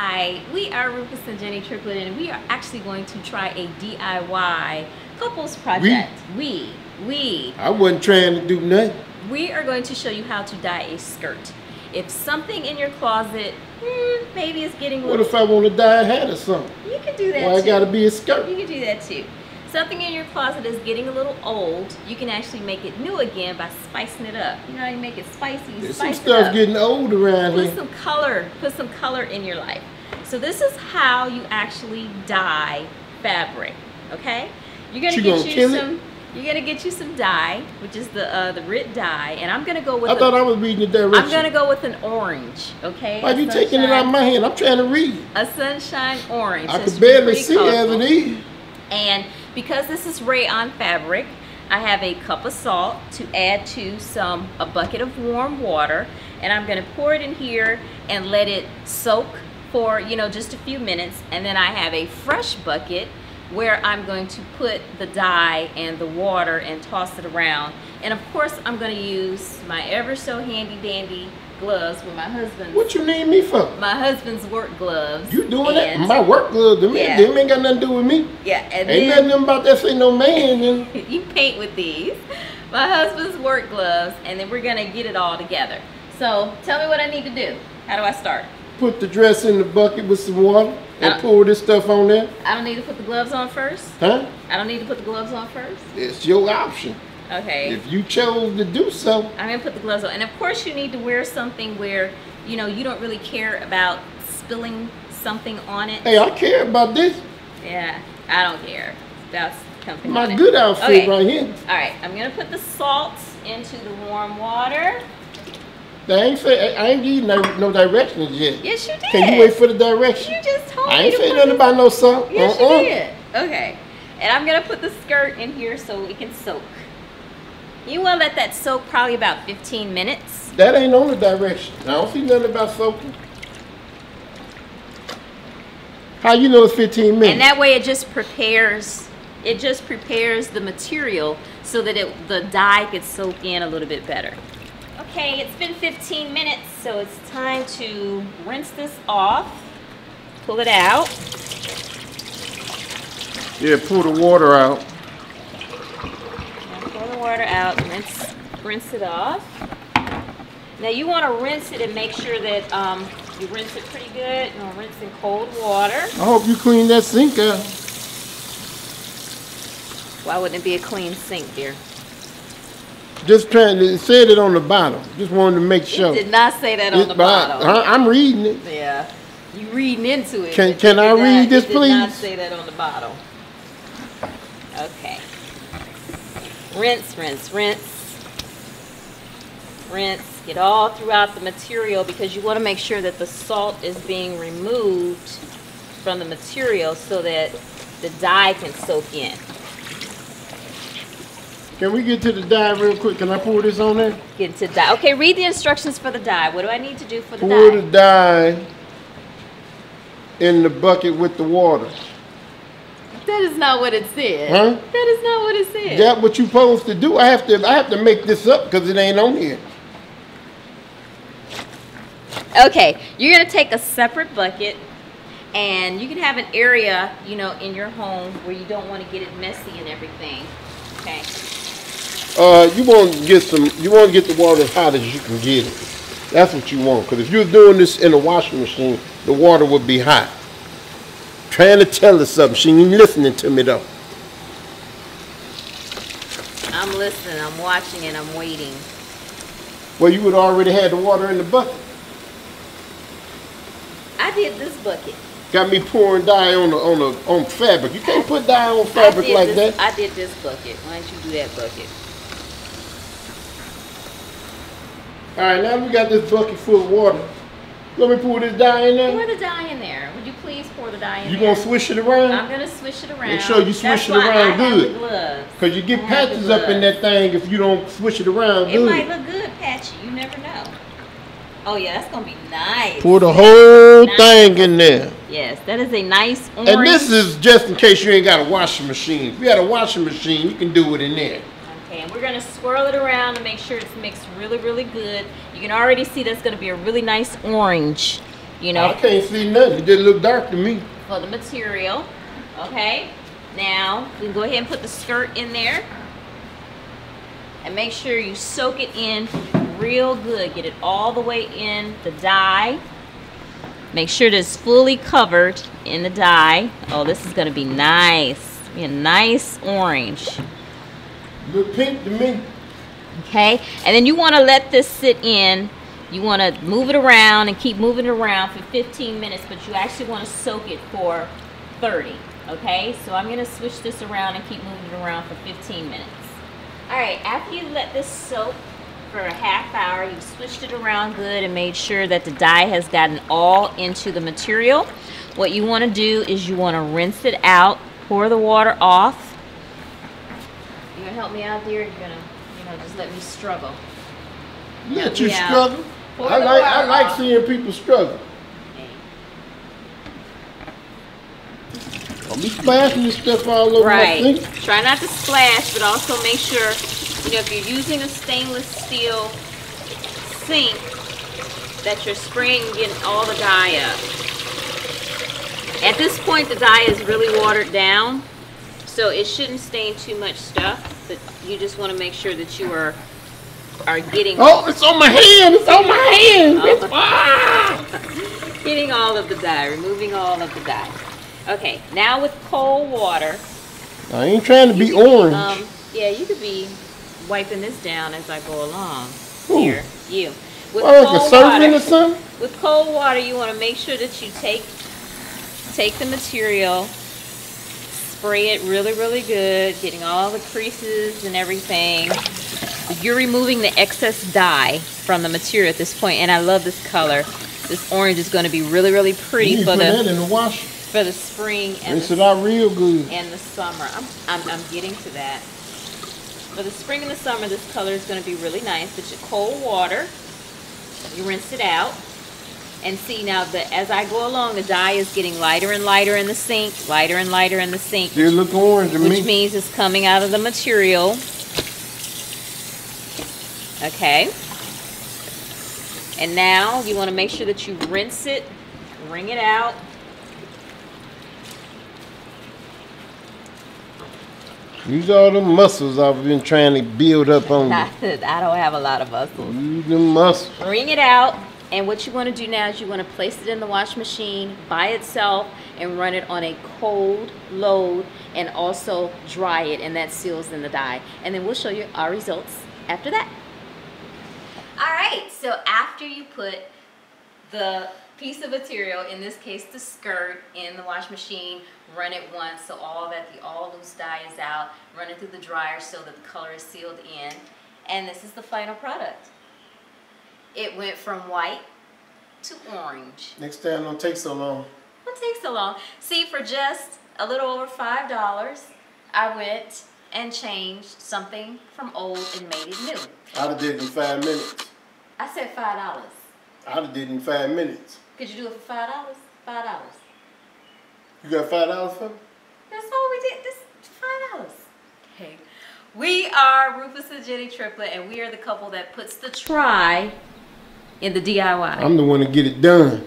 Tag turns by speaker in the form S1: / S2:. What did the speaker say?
S1: Hi, we are Rufus and Jenny Triplett, and we are actually going to try a DIY couples project. We.
S2: I wasn't trying to do nothing.
S1: We are going to show you how to dye a skirt. If something in your closet, maybe it's getting a little...
S2: What if I want to dye a hat or something?
S1: You can do that
S2: Why
S1: too.
S2: it gotta be a skirt?
S1: You can do that too. Something in your closet is getting a little old. You can actually make it new again by spicing it up. You know how you make it spicy? You
S2: There's
S1: spice
S2: some stuff
S1: it up.
S2: getting old around
S1: Put
S2: here.
S1: some color. Put some color in your life. So this is how you actually dye fabric. Okay? You're gonna You're gonna get you some dye, which is the Rit dye, and I'm gonna go with.
S2: I thought I was reading the directions.
S1: I'm gonna go with an orange. Okay?
S2: Why are you taking it out of my hand? I'm trying to read.
S1: A sunshine orange.
S2: I could barely see as it is.
S1: And because this is rayon fabric, I have a cup of salt to add to a bucket of warm water, and I'm going to pour it in here and let it soak for just a few minutes. And then I have a fresh bucket where I'm going to put the dye and the water and toss it around. And of course I'm going to use my ever so handy dandy gloves with my husband's.
S2: What you need me for?
S1: My husband's work gloves.
S2: You doing that? My work gloves, them ain't got nothing to do with me.
S1: Yeah, and
S2: ain't nothing about that say no man.
S1: You paint with these. My husband's work gloves, and then we're gonna get it all together. So tell me what I need to do. How do I start?
S2: Put the dress in the bucket with some water and pour this stuff on there.
S1: I don't need to put the gloves on first?
S2: Huh?
S1: I don't need to put the gloves on first?
S2: It's your option.
S1: Okay.
S2: If you chose to do so.
S1: I'm gonna put the gloves on. And of course you need to wear something where, you don't really care about spilling something on it.
S2: Hey, I care about this.
S1: Yeah, I don't care. That's something
S2: my good outfit right here.
S1: All right, I'm gonna put the salt into the warm water.
S2: I ain't give you no directions yet.
S1: Yes, you did.
S2: Can you wait for the directions?
S1: You just told me.
S2: I ain't say nothing about no salt.
S1: Yes, you did. Okay. And I'm gonna put the skirt in here so it can soak. You want to let that soak probably about 15 minutes.
S2: That ain't on the direction. I don't see nothing about soaking. How you know it's 15 minutes?
S1: And that way it just prepares the material so that the dye could soak in a little bit better. Okay, it's been 15 minutes, so it's time to rinse this off. Pull it out.
S2: Yeah, pull the water out.
S1: Pour the water out, rinse it off. Now you want to rinse it and make sure that you rinse it pretty good. You want to rinse in cold water.
S2: I hope you clean that sink out.
S1: Why wouldn't it be a clean sink, dear?
S2: Just trying to, it said it on the bottom. Just wanted to make sure.
S1: It did not say that on the bottom.
S2: I'm reading it.
S1: Yeah, you reading into it.
S2: Can I read this, please?
S1: It did not say that on the bottom. Okay. Rinse, rinse, rinse. Rinse. Get all throughout the material because you want to make sure that the salt is being removed from the material so that the dye can soak in.
S2: Can we get to the dye real quick? Can I pour this on there?
S1: Get to dye. Okay, read the instructions for the dye. What do I need to do for the dye?
S2: Pour the dye in the bucket with the water.
S1: That is not what it said.
S2: Huh?
S1: That is not what it said.
S2: That's what you're supposed to do. I have to make this up because it ain't on here.
S1: Okay, you're gonna take a separate bucket, and you can have an area, in your home where you don't want to get it messy and everything. Okay.
S2: You want to get the water as hot as you can get it. That's what you want. Because if you're doing this in a washing machine, the water would be hot. Trying to tell her something. She ain't listening to me though.
S1: I'm listening. I'm watching, and I'm waiting.
S2: Well, you would already had the water in the bucket.
S1: I did this bucket.
S2: Got me pouring dye on fabric. You can't put dye on fabric like that.
S1: I did this bucket. Why don't you do that bucket?
S2: All right, now we got this bucket full of water. Let me pour this dye in there.
S1: Pour the dye in there. Would you please pour the dye in there?
S2: You gonna swish it around?
S1: I'm gonna swish it around.
S2: Make sure you swish it around good. Because you get patches up in that thing if you don't swish it around good.
S1: It might look good patchy. You never know. Oh yeah, that's gonna be nice.
S2: Pour the whole thing in there.
S1: Yes, that is a nice orange.
S2: And this is just in case you ain't got a washing machine. If you got a washing machine, you can do it in there.
S1: Okay, and we're gonna swirl it around to make sure it's mixed really, really good. You can already see that's gonna be a really nice orange. you know.
S2: I can't see nothing. It just look dark to me.
S1: For the material. Okay. Now we can go ahead and put the skirt in there. And make sure you soak it in real good. Get it all the way in the dye. Make sure that it's fully covered in the dye. Oh, this is going to be nice. Be a nice orange.
S2: Look pink to me.
S1: Okay, and then you want to let this sit in. You want to move it around and keep moving it around for 15 minutes, but you actually want to soak it for 30. Okay, so I'm going to switch this around and keep moving it around for 15 minutes. All right, after you let this soak for a half hour, you've switched it around good and made sure that the dye has gotten all into the material. What you want to do is you want to rinse it out, pour the water off. You gonna help me out, dear? You're gonna, just let me struggle.
S2: Let you struggle. I like seeing people struggle. Don't be splashing this stuff all over my sink.
S1: Try not to splash, but also make sure, if you're using a stainless steel sink, that you're spraying and getting all the dye up. At this point, the dye is really watered down, so it shouldn't stain too much stuff, but you just want to make sure that you are getting...
S2: Oh, it's on my hand! It's on my hand!
S1: Getting all of the dye, removing all of the dye. Okay, now with cold water...
S2: I ain't trying to be orange.
S1: Yeah, you could be wiping this down as I go along.
S2: Ooh.
S1: Here, you. With
S2: With
S1: cold water, you want to make sure that you take the material, spray it really, really good, getting all the creases and everything. You're removing the excess dye from the material at this point, and I love this color. This orange is going to be really, really pretty for the spring and
S2: rinse it out real good.
S1: And the summer. I'm getting to that. For the spring and the summer, this color is going to be really nice. But your cold water, you rinse it out. And see now that as I go along, the dye is getting lighter and lighter in the sink, lighter and lighter in the sink.
S2: Still look orange to me.
S1: Which means it's coming out of the material. Okay. And now you want to make sure that you rinse it, wring it out.
S2: Use all the muscles I've been trying to build up on you.
S1: I don't have a lot of muscles.
S2: Use the muscles.
S1: Wring it out. And what you want to do now is you want to place it in the wash machine by itself and run it on a cold load and also dry it, and that seals in the dye. And then we'll show you our results after that. All right, so after you put the piece of material, in this case the skirt, in the wash machine, run it once so all loose dye is out, run it through the dryer so that the color is sealed in, and this is the final product. It went from white to orange.
S2: Next time don't take so long.
S1: What takes so long? See, for just a little over $5, I went and changed something from old and made it new.
S2: I'd have did it in 5 minutes.
S1: I said $5.
S2: I'd have did it in 5 minutes.
S1: Could you do it for $5? $5.
S2: You got $5 for me?
S1: That's all we did. This $5. Okay. We are Rufus and Jenny Triplett, and we are the couple that puts the try in the DIY.
S2: I'm the one to get it done.